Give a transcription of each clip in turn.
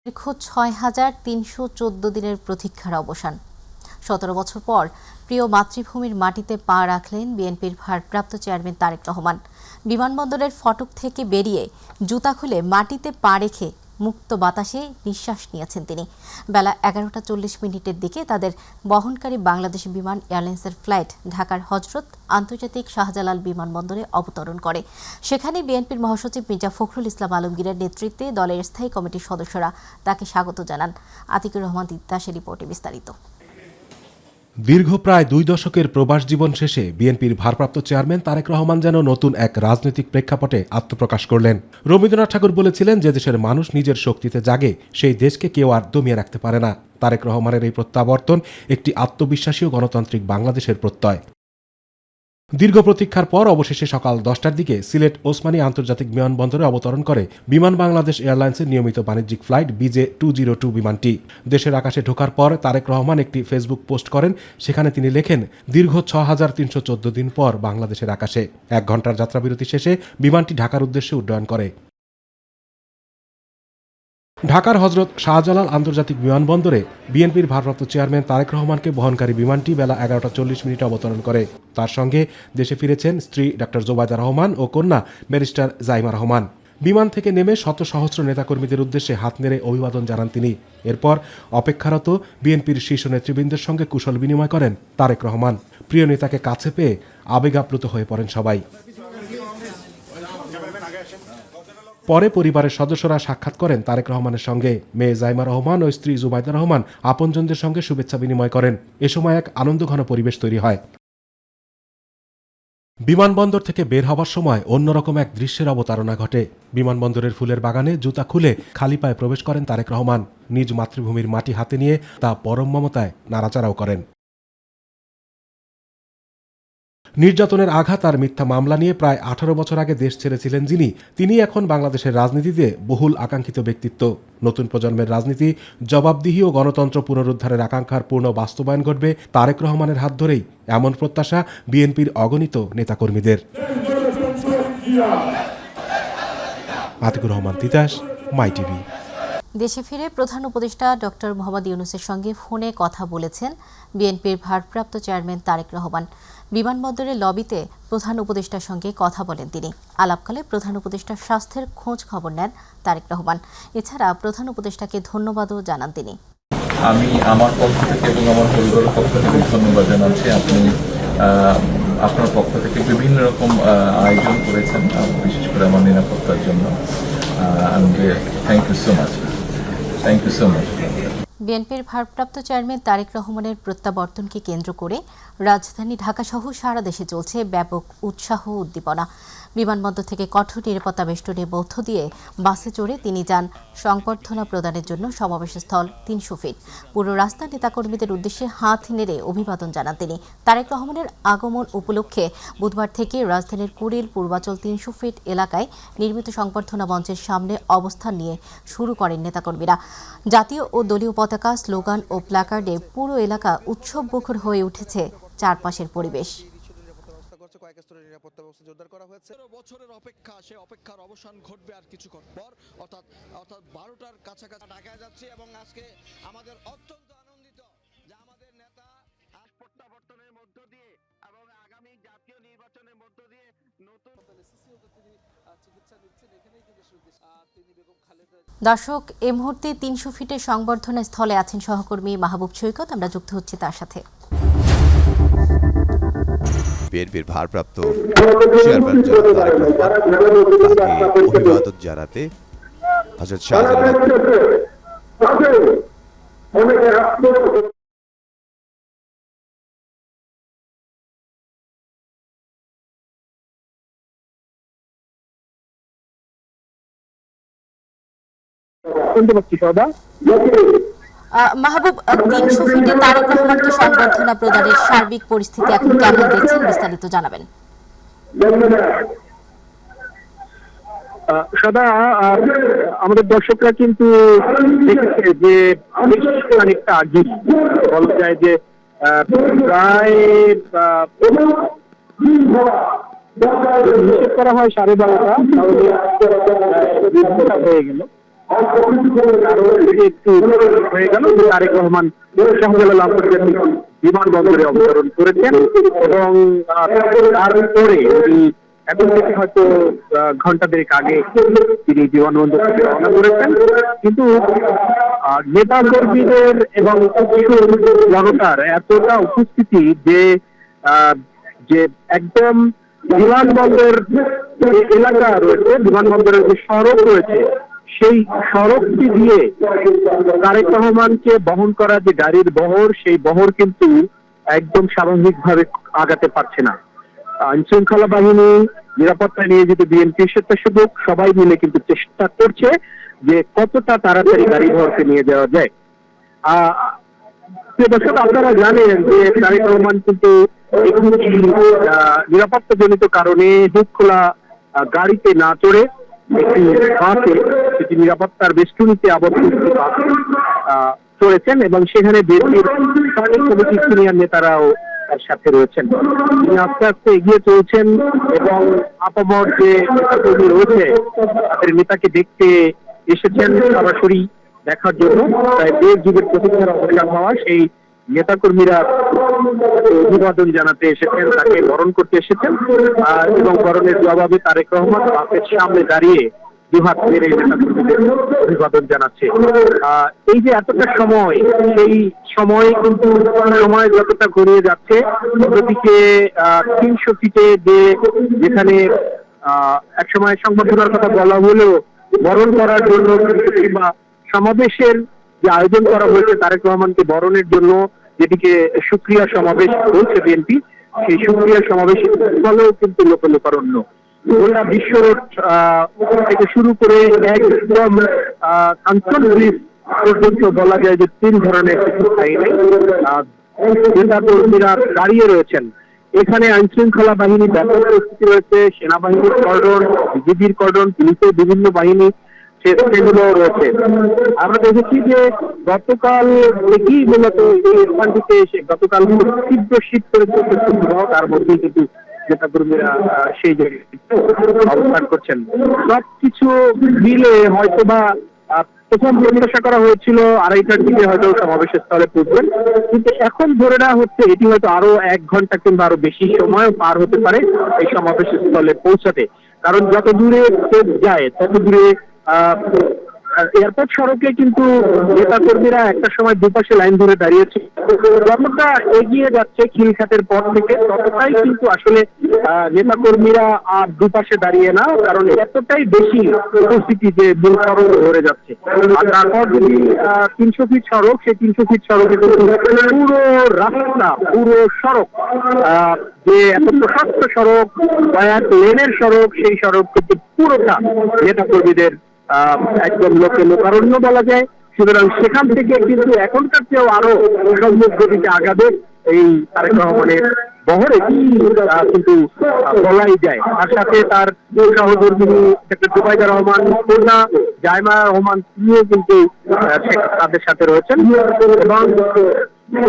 দীর্ঘ ৬,৩১৪ দিনের প্রতীক্ষার অবসান। ১৭ বছর পর প্রিয় মাতৃভূমির মাটিতে পা রাখলেন বিএনপির ভারপ্রাপ্ত চেয়ারম্যান তারেক রহমান। বিমানবন্দরের ফটক থেকে বেরিয়ে জুতা খুলে মাটিতে পা রেখে মুক্ত বাতাসে নিঃশ্বাস নিয়েছেন তিনি। বেলা ১১টা ৪০ দিকে তাদের বহনকারী বাংলাদেশ বিমান এয়ারলাইন্সের ফ্লাইট ঢাকার হজরত আন্তর্জাতিক শাহজালাল বিমানবন্দরে অবতরণ করে। সেখানে বিএনপির মহাসচিব মির্জা ফখরুল ইসলাম আলমগীরের নেতৃত্বে দলের স্থায়ী কমিটির সদস্যরা তাকে স্বাগত জানান। আতিকুর রহমান তিতাসের রিপোর্টে বিস্তারিত। দীর্ঘ প্রায় ২ দশকের প্রবাস জীবন শেষে বিএনপির ভারপ্রাপ্ত চেয়ারম্যান তারেক রহমান যেন নতুন এক রাজনৈতিক প্রেক্ষাপটে আত্মপ্রকাশ করলেন। রবীন্দ্রনাথ ঠাকুর বলেছিলেন, যে দেশের মানুষ নিজের শক্তিতে জাগে সেই দেশকে কেউ আর দমিয়ে রাখতে পারে না। তারেক রহমানের এই প্রত্যাবর্তন একটি আত্মবিশ্বাসী ও গণতান্ত্রিক বাংলাদেশের প্রত্যয়। দীর্ঘ প্রতীক্ষার পর অবশেষে সকাল ১০টার দিকে সিলেট ওসমানী আন্তর্জাতিক বিমানবন্দরে অবতরণ করে বিমান বাংলাদেশ এয়ারলাইন্সের নিয়মিত বাণিজ্যিক ফ্লাইট BJ202 বিমানটি। দেশের আকাশে ঢোকার পর তারেক রহমান একটি ফেসবুক পোস্ট করেন। সেখানে তিনি লেখেন, দীর্ঘ ৬,৩১৪ দিন পর বাংলাদেশের আকাশে ১ ঘণ্টার যাত্রাবিরতি শেষে বিমানটি ঢাকার উদ্দেশ্যে উড্ডয়ন করে। ঢাকার হজরত শাহজালাল আন্তর্জাতিক বিমানবন্দরে বিএনপির ভারপ্রাপ্ত চেয়ারম্যান তারেক রহমানকে বহনকারী বিমানটি বেলা ১১টা ৪০ অবতরণ করে। তার সঙ্গে দেশে ফিরেছেন স্ত্রী ডক্টর জোবায়দা রহমান ও কন্যা ব্যারিস্টার জাইমা রহমান। বিমান থেকে নেমে শত সহস্র নেতাকর্মীদের উদ্দেশ্যে হাত নেড়ে অভিবাদন জানান তিনি। এরপর অপেক্ষারত বিএনপির শীর্ষ নেতৃবৃন্দের সঙ্গে কুশল বিনিময় করেন তারেক রহমান। প্রিয় নেতাকে কাছে পেয়ে আবেগাপ্লুত হয়ে পড়েন সবাই। পরে পরিবারের সদস্যরা সাক্ষাৎ করেন তারেক রহমানের সঙ্গে। মেয়ে জাইমা রহমান ও স্ত্রী জুবাইদা রহমান আপনজনদের সঙ্গে শুভেচ্ছা বিনিময় করেন। এ সময় এক আনন্দঘন পরিবেশ তৈরি হয়। বিমানবন্দর থেকে বের হবার সময় অন্যরকম এক দৃশ্যের অবতারণা ঘটে। বিমানবন্দরের ফুলের বাগানে জুতা খুলে খালি পায়ে প্রবেশ করেন তারেক রহমান। নিজ মাতৃভূমির মাটি হাতে নিয়ে তা পরম মমতায় নাড়াচাড়াও করেন। নির্যাতনের আঘাত আর মিথ্যা মামলা নিয়ে প্রায় ১৮ বছর আগে দেশ ছেড়েছিলেন যিনি, তিনি এখন বাংলাদেশের রাজনীতিতে বহুল আকাঙ্ক্ষিত ব্যক্তিত্ব। নতুন প্রজন্মের রাজনীতি, জবাবদিহি ও গণতন্ত্র পুনরুদ্ধারের আকাঙ্ক্ষার পূর্ণ বাস্তবায়ন ঘটবে তারেক রহমানের হাত ধরেই, এমন প্রত্যাশা বিএনপির অগণিত নেতাকর্মীদের। আতিকুর রহমান তিতাস, মাই টিভি। দেশে ফিরে প্রধান উপদেষ্টা ডক্টর মোহাম্মদ ইউনূসের সঙ্গে ফোনে কথা বলেছেন বিএনপির ভারপ্রাপ্ত চেয়ারম্যান তারেক রহমান। বিমানবন্দরের লবিতে প্রধান উপদেষ্টার সঙ্গে কথা বলেন তিনি। আলাপকালে প্রধান উপদেষ্টার স্বাস্থ্যের খোঁজ খবর নেন তারেক রহমান। এছাড়া প্রধান উপদেষ্টাকে ধন্যবাদও জানান তিনি। আমি আমার পক্ষ থেকে এবং আমার পরিবারের পক্ষ থেকে ধন্যবাদ জানাচ্ছি। আপনি আপনার পক্ষ থেকে বিভিন্ন রকম আয়োজন করেছেন, বিশেষ করে আমার নিরাপত্তার জন্য। Thank you so much. Thank you so much. বিএনপির ভারপ্রাপ্ত চেয়ারম্যান তারেক রহমানের প্রত্যাবর্তনকে কেন্দ্র করে রাজধানী ঢাকাসহ সারা দেশে চলছে ব্যাপক উৎসাহ উদ্দীপনা। বিমানবন্দর থেকে কঠোর নিরাপত্তা বেষ্টনীর মধ্য দিয়ে বাসে চড়ে তিনি যান সংবর্ধনা প্রদানের জন্য সমাবেশস্থল ৩০০ ফিট। পুরো রাস্তা নেতাকর্মীদের উদ্দেশ্যে হাত নেড়ে অভিবাদন জানান তিনি। তারেক রহমানের আগমন উপলক্ষে বুধবার থেকে রাজধানীর কুড়িল পূর্বাচল ৩০০ ফিট এলাকায় নির্মিত সংবর্ধনা মঞ্চের সামনে অবস্থান নিয়ে শুরু করেন নেতাকর্মীরা। জাতীয় ও দলীয় পতাকা, স্লোগান ও প্ল্যাকার্ডে পুরো এলাকা উৎসবমুখর হয়ে উঠেছে চারপাশের পরিবেশ। বছরের অপেক্ষা, সে অপেক্ষার অবসান ঘটবে আর কিছুক্ষণ পর, অর্থাৎ 12টার কাছাকাছি ঢাকায় যাচ্ছি এবং আজকে আমাদের অত্যন্ত আনন্দিত যে আমাদের নেতা প্রত্যাবর্তনের মধ্য দিয়ে এবং আগামী জাতীয় নির্বাচনের মধ্য দিয়ে নতুন চিকিৎসা নিচ্ছেন। এখানেই কিন্তু তিনি বেগম খালেদা। দর্শক, এই মুহূর্তে ৩০০ ফিটের সংবর্ধনা স্থলে আছেন সহকর্মী মাহবুব সৈকত। আমরা যুক্ত হচ্ছি তার সাথে। বিএনপির ভারপ্রাপ্ত চেয়ারম্যান তারেক রহমান তাকে অভিবাদন জানাতে হযরত শাহজালাল মাহবুব, ৩০০ ফিটে তারেক রহমানকে সংবর্ধনা প্রদানের সার্বিক পরিস্থিতি এখন কেমন দেখছেন, বিস্তারিত জানাবেন। সদা আমাদের দর্শকরা কিন্তু দেখেছে যে খানিকটা আগে বলা যায় যে প্রায় নিষেধ করা হয় 12:30 হয়ে গেল। আরো একটু হয়ে গেল যে তারেক রহমান শাহজালাল আন্তর্জাতিক বিমানবন্দরে অবতরণ করেছেন এবং তারপরে উনি এখন থেকে হয়তো ঘন্টা দেড়েক আগে তিনি বিমানবন্দর থেকে রওনা করেছেন। কিন্তু নেতা কর্মীদের এবং জনতার এতটা উপস্থিতি যে যে একদম বিমানবন্দর এলাকা রয়েছে, বিমানবন্দরের যে সড়ক রয়েছে সেই সড়কটি দিয়ে তারেক রহমানকে বহন করা যে গাড়ির বহর, সেই বহর কিন্তু একদম স্বাভাবিকভাবে আগাতে পারছে না। আইন শৃঙ্খলা বাহিনী, নিরাপত্তা নিয়োজিত বিএনপি স্বেচ্ছাসেবক সবাই মিলে কিন্তু চেষ্টা করছে যে কতটা তাড়াতাড়ি গাড়ি বহরকে নিয়ে যাওয়া যায়। দর্শক, আপনারা জানেন যে তারেক রহমান কিন্তু নিরাপত্তা জনিত কারণে হুক খোলা গাড়িতে না চড়ে একটি বাসে, সেটি নিরাপত্তার বেষ্টনীতে আবদ্ধ চড়েছেন এবং সেখানে বিএনপির স্থানীয় কমিটির সিনিয়র নেতারাও তার সাথে রয়েছেন। তিনি আস্তে আস্তে এগিয়ে চলছেন এবং আপামর যে নেতাকর্মী রয়েছে তাদের নেতাকে দেখতে এসেছেন সরাসরি দেখার জন্য। তাই দেশ যুগের প্রতীক্ষার অবসান হওয়া সেই নেতাকর্মীরা অভিবাদন জানাতে এসেছেন, তাকে বরণ করতে এসেছেন এবং বরণের জবাবে তারেক রহমান বাসের সামনে দাঁড়িয়ে দুহাত মেরে নেতাকর্মীদের অভিবাদন জানাচ্ছে। এই যে এতটা সময়, সেই সময় কিন্তু সময় যতটা গড়িয়ে যাচ্ছে, অন্যদিকে 300 ফিটে যেখানে একসময় সংবর্ধনার কথা বলা হলেও বরণ করার জন্য কিংবা সমাবেশের যে আয়োজন করা হয়েছে তারেক রহমানকে বরণের জন্য, যেটিকে সুক্রিয়া সমাবেশ বলছে বিএনপি, সেই সুক্রিয়া সমাবেশের ফলেও কিন্তু লোকারণ্য। গোটা বিশ্ব রোড থেকে শুরু করে একদম কাঞ্চন ব্রিজ পর্যন্ত বলা যায় যে 3 ধরনের কিছু স্থায়ী নেই। নেতা কর্মীরা দাঁড়িয়ে রয়েছেন। এখানে আইন শৃঙ্খলা বাহিনী ব্যাপক প্রস্তুতি রয়েছে, সেনাবাহিনীর কর্ডন, বিজিবির কর্ডন, পুলিশের বিভিন্ন বাহিনী সেগুলো রয়েছে। আমরা দেখেছি যে গতকাল থেকেই মূলত এই স্থানটিতে এসে গতকাল তীব্র শীত করেছে, তার মধ্যেই কিন্তু নেতা কর্মীরা সেই জায়গায় অবস্থান করছেন। সবকিছু মিলে হয়তো বা প্রথম প্রত্যাশা করা হয়েছিল 2:30টার দিকে হয়তো সমাবেশের স্থলে পৌঁছবেন, কিন্তু এখন ধরে নেওয়া হচ্ছে এটি হয়তো আরো 1 ঘন্টা কিংবা আরো বেশি সময় পার হতে পারে এই সমাবেশের স্থলে পৌঁছাতে। কারণ যত দূরে যায় তত দূরে এয়ারপোর্ট সড়কে কিন্তু নেতা কর্মীরা একটা সময় দুপাশে লাইন ধরে দাঁড়িয়েছে। যতটা এগিয়ে যাচ্ছে খিলখাতের পর থেকে ততটাই কিন্তু আসলে নেতা কর্মীরা আর দুপাশে দাঁড়িয়ে না, কারণ এতটাই বেশি উপস্থিতি যে মূল সড়ক ধরে যাচ্ছে। আর তারপর যদি 300 ফিট সড়ক, সেই 300 ফিট সড়কে পুরো রাস্তা, পুরো সড়ক যে এত প্রশস্ত সড়ক, কয়েক লেনের সড়ক, সেই সড়ক কিন্তু পুরোটা নেতা কর্মীদের একদম লোকারণ্য বলা যায়। সুতরাং সেখান থেকে কিন্তু এখনকার চেয়েও আরো সম্মুখ গতিতে আগাবে এই তারেক রহমানের বহরে কিন্তু বলাই যায়। তার সাথে তার সহধর্মী জুবাইদা রহমান, কন্যা জাইমা রহমান, তিনিও কিন্তু তাদের সাথে রয়েছেন এবং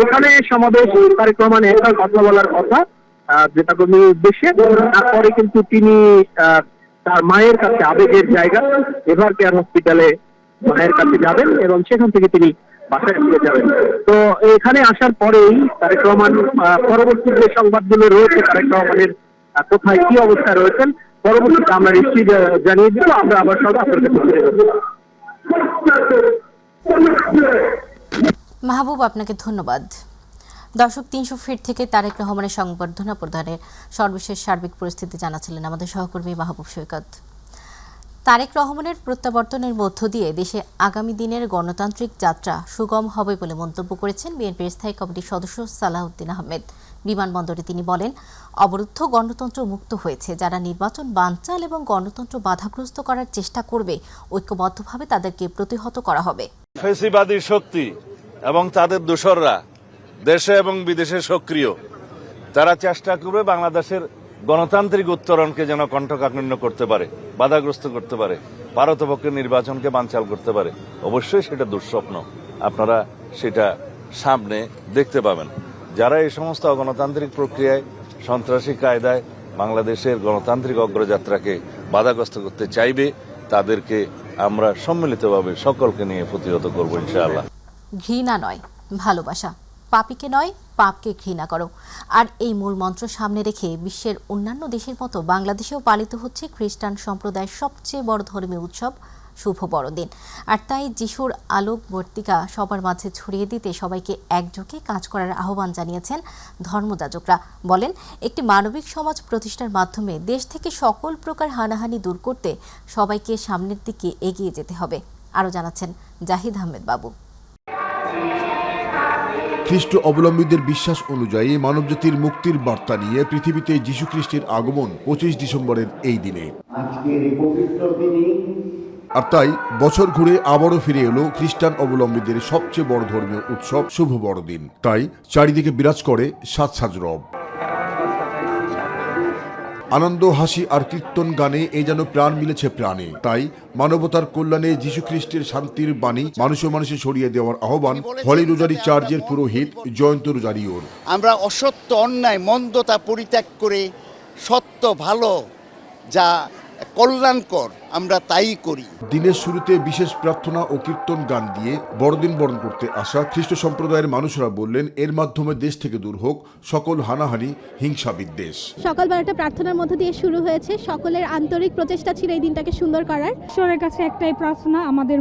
এখানে সমাবেশ তারেক রহমান একটা কথা বলার কথা নেতা কর্মীর উদ্দেশ্যে। তারপরে কিন্তু তিনি তার মায়ের কাছে, আবেগের জায়গা এভার কেয়ার হসপিটালে মায়ের কাছে যাবেন এবং সেখান থেকে তিনি বাসায় ফিরে যাবেন। তো এখানে আসার পরেই তারেক রহমান পরবর্তী যে সংবাদগুলো রয়েছে তারেক রহমানের কোথায় কি অবস্থায় রয়েছেন পরবর্তীতে আমরা নিশ্চয়ই জানিয়ে দিব। আমরা আবার সব আপনার কাছে ফিরে যাব। মাহবুব, আপনাকে ধন্যবাদ। দর্শক, 300 ফিট থেকে তারেক রহমানের সংবর্ধনা প্রদানের সর্বশেষ সার্বিক পরিস্থিতি জানাচ্ছিলেন আমাদের সহকর্মী মাহবুব সৈকত। তারেক রহমানের প্রত্যাবর্তনের মধ্য দিয়ে দেশে আগামী দিনের গণতান্ত্রিক যাত্রা সুগম হবে বলে মন্তব্য করেছেন বিএনপির স্থায়ী কমিটির সদস্য সালাউদ্দিন আহমেদ। বিমানবন্দরে তিনি বলেন, অবরুদ্ধ গণতন্ত্র মুক্ত হয়েছে। যারা নির্বাচন বানচাল এবং গণতন্ত্র বাধাগ্রস্ত করার চেষ্টা করবে, ঐক্যবদ্ধভাবে তাদেরকে প্রতিহত করা হবে। ফ্যাসিবাদী শক্তি এবং তাদের দোসররা দেশে এবং বিদেশে সক্রিয়, তারা চেষ্টা করবে বাংলাদেশের গণতান্ত্রিক উত্তরণকে যেন কণ্ঠকাঠিন্য করতে পারে, বাধাগ্রস্ত করতে পারে, ভারতপক্ষের নির্বাচনকে বানচাল করতে পারে। অবশ্যই সেটা দুঃস্বপ্ন, আপনারা সেটা সামনে দেখতে পাবেন। যারা এই সমস্ত অগণতান্ত্রিক প্রক্রিয়ায়, সন্ত্রাসী কায়দায় বাংলাদেশের গণতান্ত্রিক অগ্রযাত্রাকে বাধাগ্রস্ত করতে চাইবে, তাদেরকে আমরা সম্মিলিতভাবে সকলকে নিয়ে প্রতিহত করব ইনশাআল্লাহ। ঘৃণা নয়, ভালোবাসা। পাপীকে নয়, পাপকে ঘৃণা করো। আর এই মূল মন্ত্র সামনে রেখে বিশ্বের অন্যান্য দেশের মতো বাংলাদেশেও পালিত হচ্ছে খ্রিস্টান সম্প্রদায়ের সবচেয়ে বড় ধর্মীয় উৎসব শুভ বড়দিন। আর তাই যিশুর আলোকবর্তিকা সবার মাঝে ছড়িয়ে দিতে সবাইকে একযোগে কাজ করার আহ্বান জানিয়েছেন ধর্মযাজকরা। বলেন, একটি মানবিক সমাজ প্রতিষ্ঠার মাধ্যমে দেশ থেকে সকল প্রকার হানাহানি দূর করতে সবাইকে সামনের দিকে এগিয়ে যেতে হবে। আরও জানাচ্ছেন জাহিদ আহমেদ বাবু। খ্রিস্ট অবলম্বীদের বিশ্বাস অনুযায়ী মানবজাতির মুক্তির বার্তা নিয়ে পৃথিবীতে যীশু খ্রিস্টের আগমন 25 ডিসেম্বরের এই দিনে। আর তাই বছর ঘুরে আবারও ফিরে এলো খ্রিস্টান অবলম্বীদের সবচেয়ে বড় ধর্মীয় উৎসব শুভ বড়দিন। তাই চারিদিকে বিরাজ করে সাজ রব। আনন্দ, হাসি আর কীর্তন গানে এ যেন প্রাণ মিলেছে প্রাণে। তাই মানবতার কল্যাণে যীশু খ্রিস্টের শান্তির বাণী মানুষে ছড়িয়ে দেওয়ার আহ্বান হলি রোজারি চার্চের পুরোহিত জয়ন্ত রোজারিওর। আমরা অসত্য, অন্যায়, মন্দতা পরিত্যাগ করে সত্য, ভালো, যা কল্যাণকর আমরা তাই করি। দিনের শুরুতে বিশেষ প্রার্থনা ও কীর্তন গান দিয়ে বড়দিন বরণ করতে আসা খ্রিস্ট সম্প্রদায়ের মানুষরা বললেন, এর মাধ্যমে দেশ থেকে দূর হোক সকল হানাহানি, হিংসা, বিদ্বেষ। সকালবেলা একটা প্রার্থনার মধ্য দিয়ে শুরু হয়েছে। সকলের আন্তরিক প্রচেষ্টা ছিল এই দিনটাকে সুন্দর করার। ঈশ্বরের কাছে একটাই প্রার্থনা, আমাদের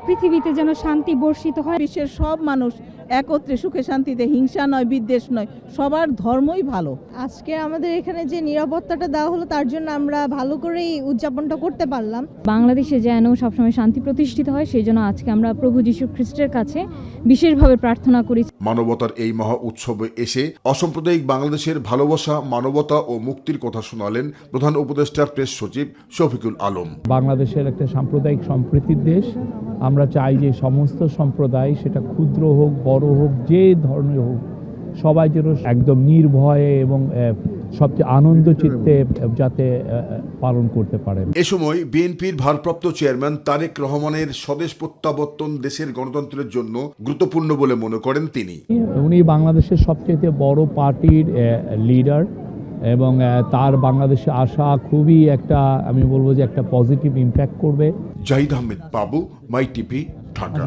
পৃথিবীতে যেন শান্তি বর্ষিত হয়। বিশ্বের সব মানুষ একত্রে সুখে শান্তিতে, হিংসা নয়, বিদ্বেষ নয়, সবার ধর্মই ভালো। আজকে আমাদের এখানে যে নিরাপত্তাটা দেওয়া হলো তার জন্য আমরা ভালো করেই উদযাপনটা করতে পারলাম। বাংলাদেশে যেন সবসময় শান্তি প্রতিষ্ঠিত হয়, সেই জন্য আজকে আমরা প্রভু যীশু খ্রিস্টের কাছে বিশেষভাবে প্রার্থনা করি। মানবতার এই মহা উৎসবে এসে অসাম্প্রদায়িক বাংলাদেশের ভালোবাসা, মানবতা ও মুক্তির কথা শোনালেন প্রধান উপদেষ্টার প্রেস সচিব শফিকুল আলম। বাংলাদেশের একটা সাম্প্রদায়িক সম্প্রীতির দেশ। আমরা চাই যে সমস্ত সম্প্রদায়, সেটা ক্ষুদ্র হোক, বড় হোক, যে ধরনের হোক, সবাই যেন একদম নির্ভয়ে এবং সবচেয়ে আনন্দ চিত্তে যাতে পালন করতে পারেন। এ সময় বিএনপির ভারপ্রাপ্ত চেয়ারম্যান তারেক রহমানের স্বদেশ প্রত্যাবর্তন দেশের গণতন্ত্রের জন্য গুরুত্বপূর্ণ বলে মনে করেন তিনি। উনি বাংলাদেশের সবচেয়ে বড় পার্টির লিডার এবং তার বাংলাদেশে আসা খুবই একটা, আমি বলবো যে একটা পজিটিভ ইম্প্যাক্ট করবে। জাহিদ আহমেদ বাবু, মাই টিভি, ঢাকা।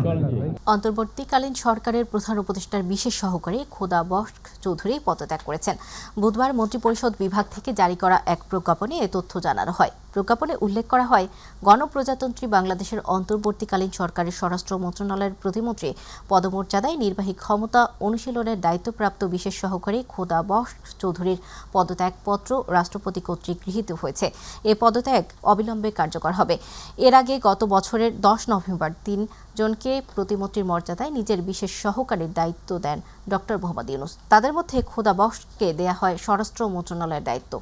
অন্তর্বর্তীকালীন সরকারের প্রধান উপদেষ্টার বিশেষ সহকারী খোদা বক্স চৌধুরী পদত্যাগ করেছেন। বুধবার মন্ত্রিপরিষদ বিভাগ থেকে জারি করা এক প্রজ্ঞাপনে এ তথ্য জানানো হয়। প্রজ্ঞাপনে উল্লেখ করা হয়, গণপ্রজাতন্ত্রী বাংলাদেশের অন্তর্বর্তীকালীন সরকারের স্বরাষ্ট্র মন্ত্রণালয়ের প্রতিমন্ত্রী পদমর্যাদায় নির্বাহী ক্ষমতা অনুশীলনের দায়িত্বপ্রাপ্ত বিশেষ সহকারী খোদা বক্স চৌধুরীর পদত্যাগপত্র রাষ্ট্রপতি কর্তৃক গৃহীত হয়েছে। এ পদত্যাগ অবিলম্বে কার্যকর হবে। এর আগে গত বছরের 10 নভেম্বর 3 জনকে প্রতিমন্ত্রীর মর্যাদায় নিজের বিশেষ সহকারীর দায়িত্ব দেন ডক্টর মোহাম্মদ ইউনূস। তাদের মধ্যে খোদা বক্সকে দেয়া হয় স্বরাষ্ট্র মন্ত্রণালয়ের দায়িত্ব।